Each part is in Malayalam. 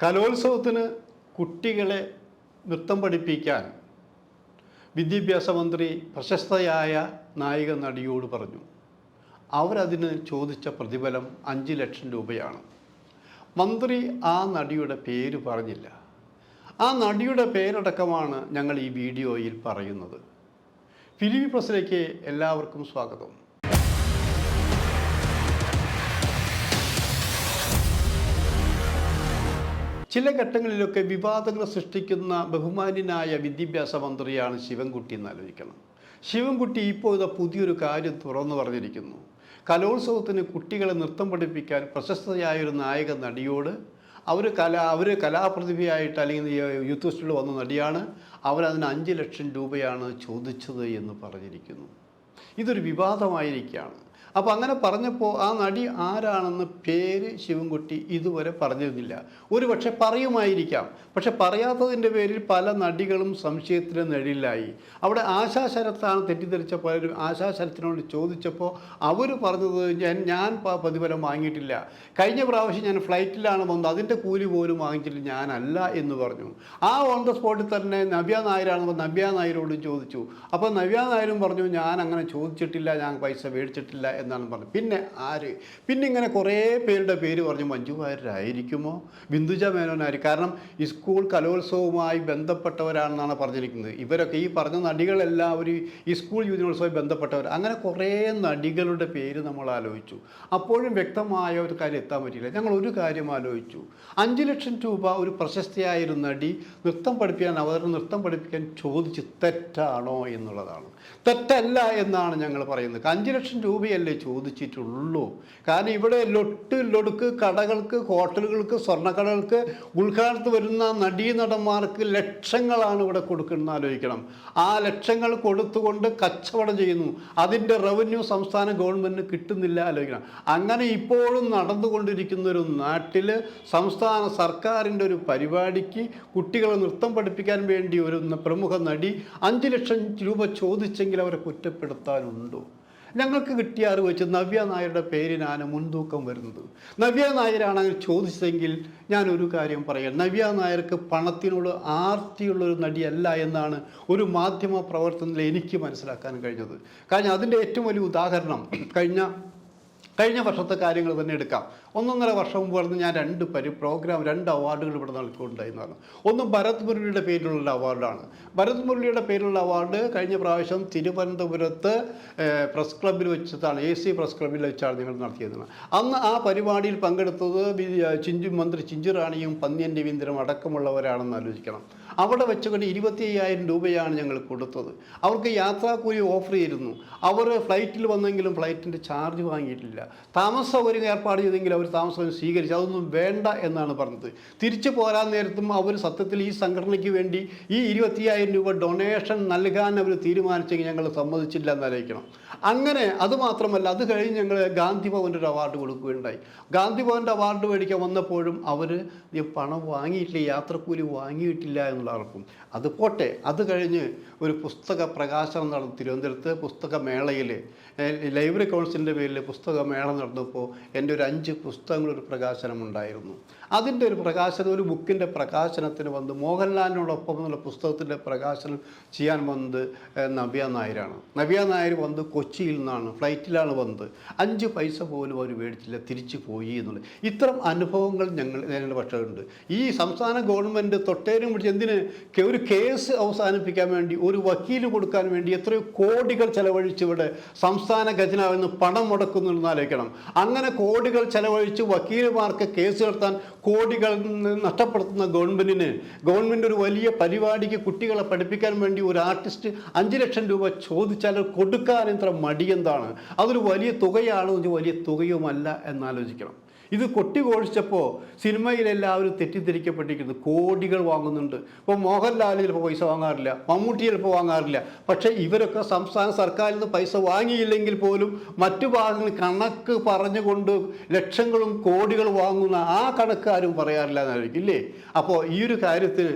കലോത്സവത്തിന് കുട്ടികളെ നൃത്തം പഠിപ്പിക്കാൻ വിദ്യാഭ്യാസ മന്ത്രി പ്രശസ്തയായ നായിക നടിയോട് പറഞ്ഞു. അവരതിന് ചോദിച്ച പ്രതിഫലം 5 ലക്ഷം രൂപയാണ്. മന്ത്രി ആ നടിയുടെ പേര് പറഞ്ഞില്ല. ആ നടിയുടെ പേരടക്കമാണ് ഞങ്ങൾ ഈ വീഡിയോയിൽ പറയുന്നത്. ഫിലിമി പ്രസിലേക്ക് എല്ലാവർക്കും സ്വാഗതം. ചില ഘട്ടങ്ങളിലൊക്കെ വിവാദങ്ങൾ സൃഷ്ടിക്കുന്ന ബഹുമാന്യനായ വിദ്യാഭ്യാസ മന്ത്രിയാണ് ശിവൻകുട്ടി എന്ന് ആലോചിക്കണം. ശിവൻകുട്ടി ഇപ്പോൾ പുതിയൊരു കാര്യം തുറന്നു പറഞ്ഞിരിക്കുന്നു. കലോത്സവത്തിന് കുട്ടികളെ നൃത്തം പഠിപ്പിക്കാൻ പ്രശസ്തയായൊരു നായക നടിയോട് അവർ കലാപ്രതിഭയായിട്ട് അല്ലെങ്കിൽ യൂത്ത് ഫെസ്റ്റിവലിൽ വന്ന നടിയാണ്, അവരതിന് 5 ലക്ഷം രൂപയാണ് ചോദിച്ചത് എന്ന് പറഞ്ഞിരിക്കുന്നു. ഇതൊരു വിവാദമായിരിക്കുകയാണ്. അപ്പോൾ അങ്ങനെ പറഞ്ഞപ്പോൾ ആ നടി ആരാണെന്ന് പേര് ശിവൻകുട്ടി ഇതുവരെ പറഞ്ഞിരുന്നില്ല. ഒരു പക്ഷെ പറയുമായിരിക്കാം. പക്ഷെ പറയാത്തതിൻ്റെ പേരിൽ പല നടികളും സംശയത്തിന് നിഴലിലായി. അവിടെ ആശാ ശരത്താണ് തെറ്റിദ്ധരിച്ച പലരും ആശാ ശരത്തിനോട് ചോദിച്ചപ്പോൾ അവർ പറഞ്ഞത് ഞാൻ പ്രതിഫലം വാങ്ങിയിട്ടില്ല, കഴിഞ്ഞ പ്രാവശ്യം ഞാൻ ഫ്ലൈറ്റിലാണ് വന്നത്, അതിൻ്റെ കൂലി പോലും വാങ്ങിച്ചില്ല, ഞാനല്ല എന്ന് പറഞ്ഞു. ആ ഓൺ ദ സ്പോട്ടിൽ തന്നെ നവ്യ നായരാണെന്ന് നവ്യ നായരോട് ചോദിച്ചു. അപ്പോൾ നവ്യ നായരും പറഞ്ഞു ഞാൻ അങ്ങനെ ചോദിച്ചിട്ടില്ല, ഞാൻ പൈസ മേടിച്ചിട്ടില്ല എന്നാണ് പറഞ്ഞത്. പിന്നെ ഇങ്ങനെ കുറേ പേരുടെ പേര് പറഞ്ഞു. മഞ്ജു വാര്യരായിരിക്കുമോ, ബിന്ദുജ മേനോനായിരിക്കും. കാരണം ഈ സ്കൂൾ കലോത്സവവുമായി ബന്ധപ്പെട്ടവരാണെന്നാണ് പറഞ്ഞിരിക്കുന്നത്. ഇവരൊക്കെ ഈ പറഞ്ഞ നടികളെല്ലാവരും ഈ സ്കൂൾ യൂണിവേഴ്സുമായി ബന്ധപ്പെട്ടവർ. അങ്ങനെ കുറേ നടികളുടെ പേര് നമ്മൾ ആലോചിച്ചു. അപ്പോഴും വ്യക്തമായ ഒരു കാര്യം എത്താൻ പറ്റിയില്ല. ഞങ്ങൾ ഒരു കാര്യം ആലോചിച്ചു. 5 ലക്ഷം രൂപ ഒരു പ്രശസ്തയായൊരു നടി നൃത്തം പഠിപ്പിക്കാൻ ചോദിച്ച് തെറ്റാണോ എന്നുള്ളതാണ്. തെറ്റല്ല എന്നാണ് ഞങ്ങൾ പറയുന്നത്. 5 ലക്ഷം രൂപയല്ലേ ചോദിച്ചിട്ടുള്ളൂ. കാരണം ഇവിടെ ലൊടുക്ക് കടകൾക്ക്, ഹോട്ടലുകൾക്ക്, സ്വർണ്ണക്കടകൾക്ക് ഉദ്ഘാടനത്ത് വരുന്ന നടീനടന്മാർക്ക് ലക്ഷങ്ങളാണ് ഇവിടെ കൊടുക്കുന്നത് ആലോചിക്കണം. ആ ലക്ഷങ്ങൾ കൊടുത്തുകൊണ്ട് കച്ചവടം ചെയ്യുന്നു. അതിൻ്റെ റവന്യൂ സംസ്ഥാന ഗവൺമെൻറ്റിന് കിട്ടുന്നില്ല ആലോചിക്കണം. അങ്ങനെ ഇപ്പോഴും നടന്നുകൊണ്ടിരിക്കുന്ന ഒരു നാട്ടിൽ സംസ്ഥാന സർക്കാരിൻ്റെ ഒരു പരിപാടിക്ക് കുട്ടികളെ നൃത്തം പഠിപ്പിക്കാൻ വേണ്ടി ഒരു പ്രമുഖ നടി 5 ലക്ഷം രൂപ ചോദിച്ചെങ്കിൽ അവരെ കുറ്റപ്പെടുത്താനുണ്ടോ? ഞങ്ങൾക്ക് കിട്ടിയ അറിവ് വെച്ച് നവ്യ നായരുടെ പേരിനാണ് മുൻതൂക്കം വരുന്നത്. നവ്യ നായരാണെങ്കിൽ ചോദിച്ചെങ്കിൽ ഞാനൊരു കാര്യം പറയാം, നവ്യ നായർക്ക് പണത്തിനോട് ആർത്തിയുള്ളൊരു നടിയല്ല എന്നാണ് ഒരു മാധ്യമ പ്രവർത്തനത്തിൽ എനിക്ക് മനസ്സിലാക്കാൻ കഴിഞ്ഞത്. കാരണം അതിൻ്റെ ഏറ്റവും വലിയ ഉദാഹരണം കഴിഞ്ഞ വർഷത്തെ കാര്യങ്ങൾ തന്നെ എടുക്കാം. 1.5 വർഷം മുമ്പ് പറഞ്ഞ് ഞാൻ 2 അവാർഡുകൾ ഇവിടെ നൽകുന്നുണ്ടായിരുന്നു. ഒന്ന് ഭരത് മുരളിയുടെ പേരിലുള്ള അവാർഡാണ്. ഭരത് മുരളിയുടെ പേരിലുള്ള അവാർഡ് കഴിഞ്ഞ പ്രാവശ്യം തിരുവനന്തപുരത്ത് പ്രസ് ക്ലബ്ബിൽ വെച്ചിട്ടാണ്, AC പ്രസ് ക്ലബ്ബിൽ വെച്ചാണ് നിങ്ങൾ നടത്തിയത്. അന്ന് ആ പരിപാടിയിൽ പങ്കെടുത്തത് മന്ത്രി ചിഞ്ചുറാണിയും പന്ന്യൻ രവീന്ദ്രനും അടക്കമുള്ളവരാണെന്ന് ആലോചിക്കണം. അവിടെ വെച്ചുകൊണ്ട് 25,000 രൂപയാണ് ഞങ്ങൾ കൊടുത്തത്. അവർക്ക് യാത്രാക്കൂലി ഓഫർ ചെയ്തിരുന്നു. അവർ ഫ്ലൈറ്റിൽ വന്നെങ്കിലും ഫ്ലൈറ്റിൻ്റെ ചാർജ് വാങ്ങിയിട്ടില്ല. താമസ സൗകര്യം ഏർപ്പാട് ചെയ്തെങ്കിൽ അവർ താമസം സ്വീകരിച്ചു. അതൊന്നും വേണ്ട എന്നാണ് പറഞ്ഞത്. തിരിച്ചു പോരാൻ നേരത്തും അവർ സത്യത്തിൽ ഈ സംഘടനയ്ക്ക് വേണ്ടി ഈ 25,000 രൂപ ഡൊണേഷൻ നൽകാൻ അവർ തീരുമാനിച്ചെങ്കിൽ ഞങ്ങൾ സമ്മതിച്ചില്ല എന്നാലോചിക്കണം. അങ്ങനെ അതുമാത്രമല്ല, അത് കഴിഞ്ഞ് ഞങ്ങൾ ഗാന്ധി ഭവൻ്റെ ഒരു അവാർഡ് കൊടുക്കുകയുണ്ടായി. ഗാന്ധി ഭവൻ്റെ അവാർഡ് മേടിക്കാൻ വന്നപ്പോഴും അവർ പണം വാങ്ങിയിട്ടില്ല, യാത്രക്കൂലി വാങ്ങിയിട്ടില്ല എന്നുള്ളവർക്കും. അത് പോട്ടെ, അത് കഴിഞ്ഞ് ഒരു പുസ്തക പ്രകാശനം നടന്നു തിരുവനന്തപുരത്ത്. പുസ്തകമേളയിൽ ലൈബ്രറി കൗൺസിലിൻ്റെ പേരിൽ പുസ്തകമേള നടന്നപ്പോൾ എൻ്റെ ഒരു 5 പുസ്തകങ്ങളൊരു പ്രകാശനം ഉണ്ടായിരുന്നു. അതിൻ്റെ ഒരു ബുക്കിൻ്റെ പ്രകാശനത്തിന് വന്ന് മോഹൻലാലിനോടൊപ്പം എന്നുള്ള പുസ്തകത്തിൻ്റെ പ്രകാശനം ചെയ്യാൻ വന്നത് നവ്യ നായരാണ്. നവ്യ നായർ വന്ന് കൊച്ചിയിൽ നിന്നാണ്, ഫ്ലൈറ്റിലാണ് വന്നത്. 5 പൈസ പോലും അവർ മേടിച്ചില്ല, തിരിച്ചു പോയി എന്നുള്ളത്. ഇത്തരം അനുഭവങ്ങൾ ഞങ്ങളുടെ പക്ഷമുണ്ട്. ഈ സംസ്ഥാന ഗവൺമെൻറ് തൊട്ടേനും പിടിച്ച് എന്തിന് ഒരു കേസ് അവസാനിപ്പിക്കാൻ വേണ്ടി, ഒരു വക്കീൽ കൊടുക്കാൻ വേണ്ടി എത്രയോ കോടികൾ ചെലവഴിച്ച് ഇവിടെ സംസ്ഥാന ഖജനാവിൽ നിന്ന് പണം മുടക്കുന്നുണ്ടെന്ന് ആലോചിക്കണം. അങ്ങനെ കോടികൾ ചെലവഴിച്ച് വക്കീലുമാർക്ക് കേസ് നടത്താൻ കോടികൾ നഷ്ടപ്പെടുത്തുന്ന ഗവൺമെൻറ് ഒരു വലിയ പരിപാടിക്ക് കുട്ടികളെ പഠിപ്പിക്കാൻ വേണ്ടി ഒരു ആർട്ടിസ്റ്റ് 5 ലക്ഷം രൂപ ചോദിച്ചാൽ കൊടുക്കാൻ ഇത്ര മടിയെന്താണ്? അതൊരു വലിയ തുകയാണോ? വലിയ തുകയുമല്ല എന്നാലോചിക്കണം. ഇത് കൊട്ടിഘോഷിച്ചപ്പോൾ സിനിമയിലെല്ലാവരും തെറ്റിദ്ധരിക്കപ്പെട്ടിരിക്കുന്നത് കോടികൾ വാങ്ങുന്നുണ്ട്. ഇപ്പോൾ മോഹൻലാൽ ചിലപ്പോൾ പൈസ വാങ്ങാറില്ല, മമ്മൂട്ടി ചിലപ്പോൾ വാങ്ങാറില്ല. പക്ഷേ ഇവരൊക്കെ സംസ്ഥാന സർക്കാരിൽ നിന്ന് പൈസ വാങ്ങിയില്ലെങ്കിൽ പോലും മറ്റു ഭാഗങ്ങളിൽ കണക്ക് പറഞ്ഞുകൊണ്ട് ലക്ഷങ്ങളും കോടികളും വാങ്ങുന്ന ആ കണക്ക് ആരും പറയാറില്ല എന്നായിരിക്കും ഇല്ലേ? അപ്പോൾ ഈ ഒരു കാര്യത്തിന്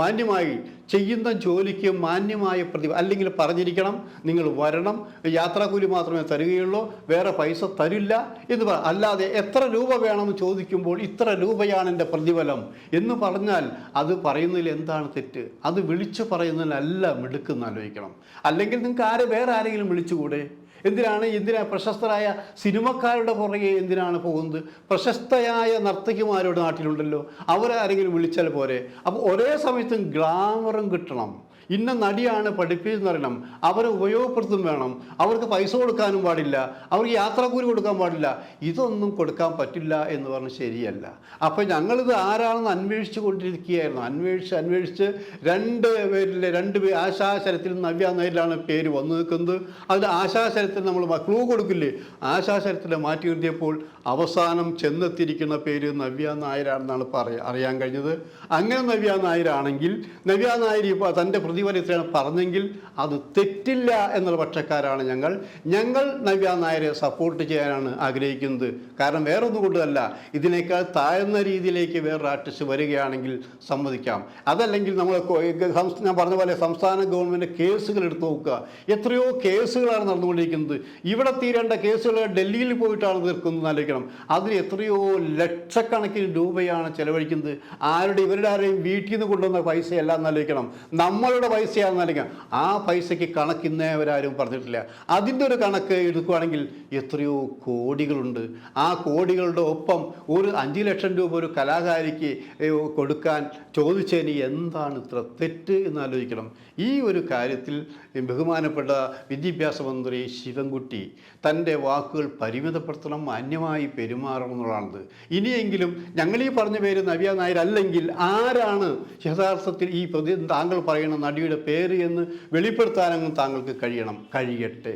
മാന്യമായി ചെയ്യുന്ന ജോലിക്ക് മാന്യമായ അല്ലെങ്കിൽ പറഞ്ഞിരിക്കണം, നിങ്ങൾ വരണം, യാത്രാക്കൂലി മാത്രമേ തരികയുള്ളൂ, വേറെ പൈസ തരില്ല എന്ന് അല്ലാതെ എത്ര രൂപ വേണമെന്ന് ചോദിക്കുമ്പോൾ ഇത്ര രൂപയാണ് എൻ്റെ പ്രതിഫലം എന്ന് പറഞ്ഞാൽ അത് പറയുന്നതിൽ എന്താണ് തെറ്റ്? അത് വിളിച്ചു പറയുന്നതിനല്ല മിടുക്കെന്ന് ആലോചിക്കണം. അല്ലെങ്കിൽ നിങ്ങൾക്ക് വേറെ ആരെങ്കിലും വിളിച്ചുകൂടെ? എന്തിനാ പ്രശസ്തരായ സിനിമക്കാരുടെ പുറകെ എന്തിനാണ് പോകുന്നത്? പ്രശസ്തയായ നർത്തകിമാരുടെ നാട്ടിലുണ്ടല്ലോ, അവരാരെങ്കിലും വിളിച്ചാൽ പോരെ? അപ്പോൾ ഒരേ സമയത്തും ഗ്ലാമറും കിട്ടണം, ഇന്ന നടിയാണ് പഠിപ്പിച്ചെന്ന് പറയണം, അവരെ ഉപയോഗപ്പെടുത്തും വേണം, അവർക്ക് പൈസ കൊടുക്കാനും പാടില്ല, അവർക്ക് യാത്രാക്കൂലി കൊടുക്കാൻ പാടില്ല, ഇതൊന്നും കൊടുക്കാൻ പറ്റില്ല എന്ന് പറഞ്ഞ് ശരിയല്ല. അപ്പോൾ ഞങ്ങളിത് ആരാണെന്ന് അന്വേഷിച്ചു കൊണ്ടിരിക്കുകയായിരുന്നു. അന്വേഷിച്ച് രണ്ട് പേര് ആശാശരത്തിൽ നവ്യ നായരിലാണ് പേര് വന്നു നിൽക്കുന്നത്. അതിൽ ആശാശരത്തിൽ നമ്മൾ ക്ലൂ കൊടുക്കില്ലേ, ആശാശരത്തിൽ മാറ്റി നിർത്തിയപ്പോൾ അവസാനം ചെന്നെത്തിയിരിക്കുന്ന പേര് നവ്യ നായരാണെന്നാണ് അറിയാൻ കഴിഞ്ഞത്. അങ്ങനെ നവ്യ നായരാണെങ്കിൽ നവ്യ നായർ ഇപ്പോൾ തൻ്റെ പ്രതിഫലം ഇത്രയാണ് പറഞ്ഞെങ്കിൽ അത് തെറ്റില്ല എന്നുള്ള പക്ഷക്കാരാണ് ഞങ്ങൾ നവ്യ നായരെ സപ്പോർട്ട് ചെയ്യാനാണ് ആഗ്രഹിക്കുന്നത്. കാരണം വേറൊന്നും കൊണ്ടല്ല, ഇതിനേക്കാൾ താഴ്ന്ന രീതിയിലേക്ക് വേറൊരു ആർട്ടിസ്റ്റ് വരികയാണെങ്കിൽ സമ്മതിക്കാം. അതല്ലെങ്കിൽ നമ്മൾ ഞാൻ പറഞ്ഞ പോലെ സംസ്ഥാന ഗവൺമെൻറ് കേസുകൾ എടുത്തു നോക്കുക, എത്രയോ കേസുകളാണ് നടന്നുകൊണ്ടിരിക്കുന്നത്. ഇവിടെ തീരേണ്ട കേസുകൾ ഡൽഹിയിൽ പോയിട്ടാണ് തീർക്കുന്നത് ആലോചിക്കണം. അതിന് എത്രയോ ലക്ഷക്കണക്കിന് രൂപയാണ് ചെലവഴിക്കുന്നത്. ഇവരുടെ ആരെയും വീട്ടിൽ നിന്ന് കൊണ്ടുവന്ന പൈസയല്ല എന്നാലോചിക്കണം, നമ്മളുടെ പൈസയാണെന്നായിരിക്കാം. ആ പൈസയ്ക്ക് കണക്ക് ഇന്നേവരാരും പറഞ്ഞിട്ടില്ല. അതിൻ്റെ ഒരു കണക്ക് എടുക്കുകയാണെങ്കിൽ എത്രയോ കോടികളുണ്ട്. ആ കോടികളുടെ ഒപ്പം ഒരു 5 ലക്ഷം രൂപ ഒരു കലാകാരിക്ക് കൊടുക്കാൻ ചോദിച്ചതിന് എന്താണ് ഇത്ര തെറ്റ് എന്നാലോചിക്കണം. ഈ ഒരു കാര്യത്തിൽ ബഹുമാനപ്പെട്ട വിദ്യാഭ്യാസ മന്ത്രി ശിവൻകുട്ടി തൻ്റെ വാക്കുകൾ പരിമിതപ്പെടുത്തണം, മാന്യമായി പെരുമാറണം എന്നുള്ളതാണത്. ഇനിയെങ്കിലും ഞങ്ങളീ പറഞ്ഞ പേര് നവ്യ നായർ അല്ലെങ്കിൽ ആരാണ് യഥാർത്ഥത്തിൽ ഈ താങ്കൾ പറയുന്ന നടിയുടെ പേര് എന്ന് വെളിപ്പെടുത്താനെങ്കിലും താങ്കൾക്ക് കഴിയട്ടെ.